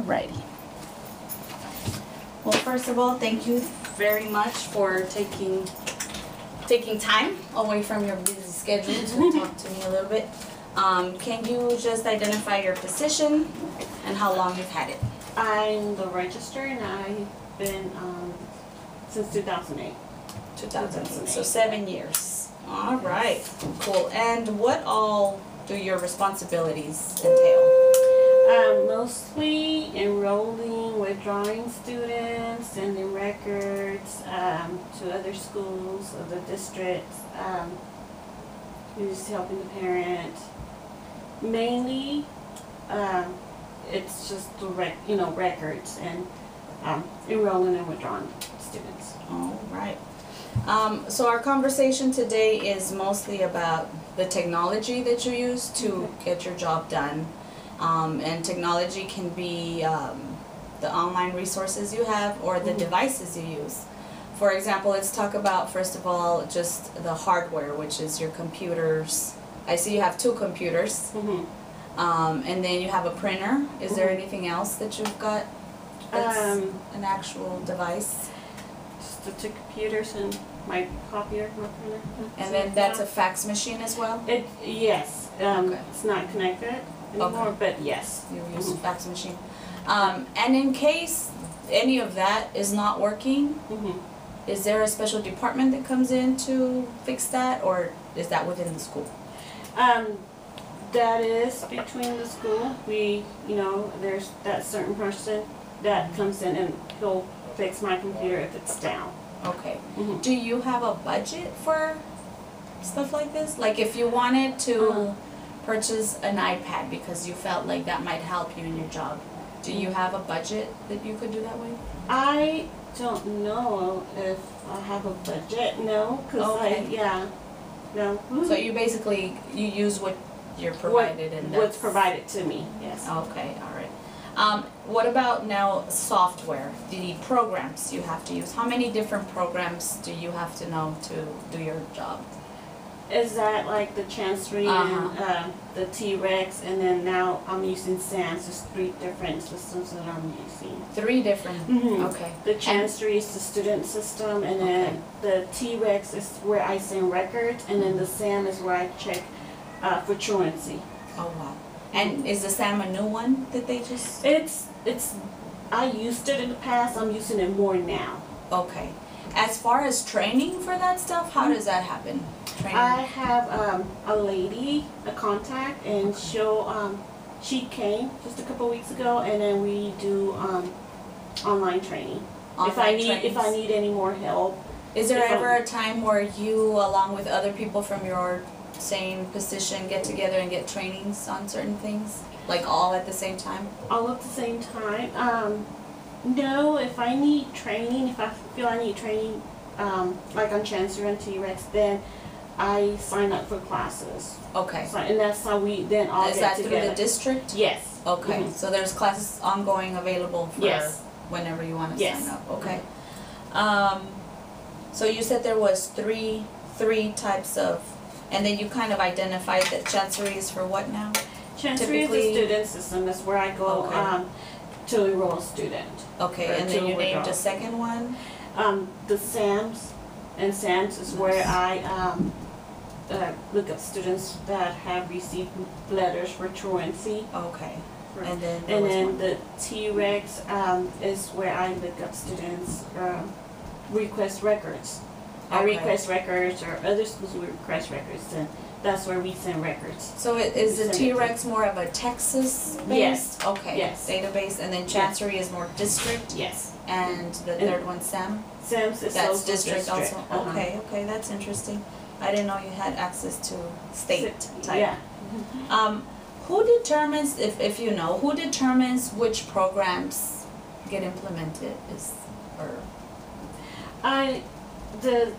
Alrighty. Well, first of all, thank you very much for taking time away from your busy schedule to talk to me a little bit. Can you just identify your position and how long you've had it? I'm the registrar, and I've been since 2008. 2008, so 7 years. All right, cool. And what all do your responsibilities entail? Mostly enrolling, withdrawing students, sending records to other schools, other districts, just helping the parent. Mainly, it's just the records and enrolling and withdrawing students. All right. So our conversation today is mostly about the technology that you use to get your job done. And technology can be the online resources you have or the devices you use. For example, let's talk about, first of all, just the hardware, which is your computers. I see you have 2 computers. And then you have a printer. Is there anything else that you've got that's an actual device? Just the 2 computers and my copier, my printer. And then that's a fax machine as well? Yes. Okay. It's not connected anymore, Okay. but yes. You use a fax machine. And in case any of that is not working, is there a special department that comes in to fix that, or is that within the school? That is between the school. There's that certain person that comes in and he'll fix my computer if it's down. Okay. Do you have a budget for stuff like this? Like if you wanted to purchase an iPad because you felt like that might help you in your job, do you have a budget that you could do that with? I don't know if I have a budget. No, because no. So you basically use what you're provided and what's provided to me. Yes. Okay. All right. What about now software, the programs you have to use? How many different programs do you have to know to do your job? Is that like the Chancery and the T-Rex, and then now I'm using SAMS? There's 3 different systems that I'm using. 3 different? Okay. The Chancery is the student system, and then the T-Rex is where I send records, and then the SAM is where I check for truancy. Oh wow. And is the SAM a new one that they just? I used it in the past. I'm using it more now. Okay. As far as training for that stuff, how does that happen? Training? I have a lady, a contact, and she came just a couple weeks ago, and then we do online training. If I need any more help. Is there ever a time where you, along with other people from your same position, get together and get trainings on certain things, like all at the same time? All at the same time. No, if I need training, if I feel I need training, like on Chancery and T-Rex, then I sign up for classes. Okay. So, and that's how we then all Is get that together. through the district? Yes. Okay. So there's classes ongoing available for whenever you want to sign up. Okay. So you said there was three types of, and then you kind of identified that Chancery is for what now? Chancery is the student system. That's where I go to enroll a student. Okay, and then you named a second one? The SAMS, and SAMS is where I look up students that have received letters for truancy. Okay. And then the T-Rex is where I look up students request records. I request records, or other schools will request records, and that's where we send records. So is the T-Rex more of a Texas-based? Yes. Okay. Yes. Database, and then Chancery is more district? Yes. And the third one, SAM? SAMS is that's also district also? Okay, that's interesting. I didn't know you had access to state type. Yeah. Who determines, if you know, who determines which programs get implemented? The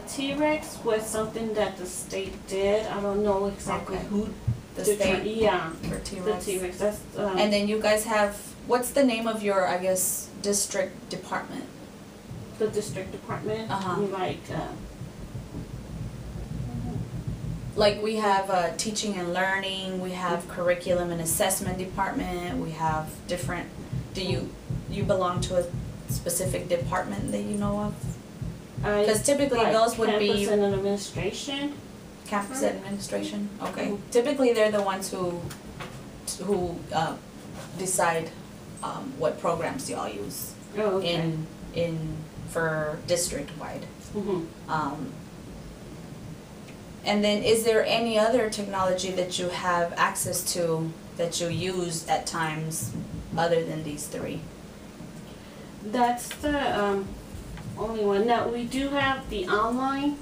T-Rex was something that the state did. I don't know exactly who the state. Yeah, for T-Rex. The T-Rex. That's. And then you guys have, what's the name of your, I guess, district department? The district department. Like we have teaching and learning. We have curriculum and assessment department. We have different Do you belong to a specific department that you know of? Because typically those would be campus and administration. Campus administration. Okay. Typically they're the ones who decide what programs y'all use in for district wide. And then is there any other technology that you have access to that you use at times other than these three? That's the only one. Now we do have the online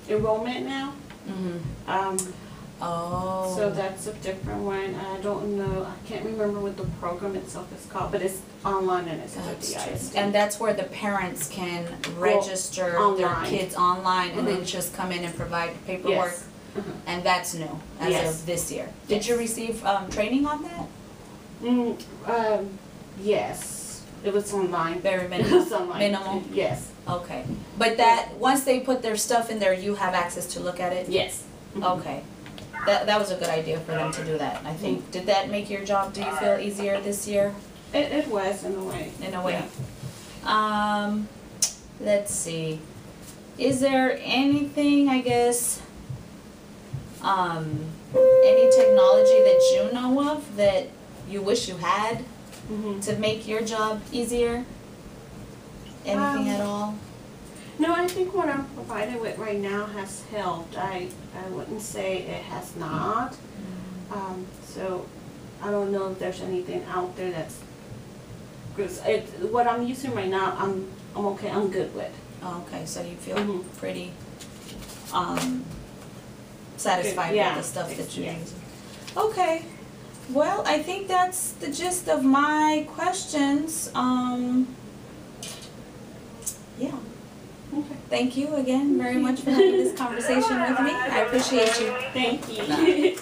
enrollment now. Oh. So that's a different one. I don't know. I can't remember what the program itself is called, but it's online and it's through the ISD. And that's where the parents can register their kids online and then just come in and provide paperwork. Yes. And that's new as of this year. Did you receive training on that? Yes. It was online. Very minimal. It was online. Minimal? Yes. Okay. But that once they put their stuff in there, you have access to look at it? Yes. Okay. That was a good idea for them to do that, I think. Did that make your job, do you feel, easier this year? It was, in a way. In a way. Yeah. Let's see. Is there anything, I guess, any technology that you know of that you wish you had to make your job easier? Anything at all? No, I think what I'm provided with right now has helped. I wouldn't say it has not. So I don't know if there's anything out there that's, because what I'm using right now, I'm okay. I'm good with. Okay, so you feel pretty satisfied with the stuff that you're using. Okay. Well, I think that's the gist of my questions. Yeah. Okay. Thank you again very much for having this conversation with me. I appreciate you. Thank you.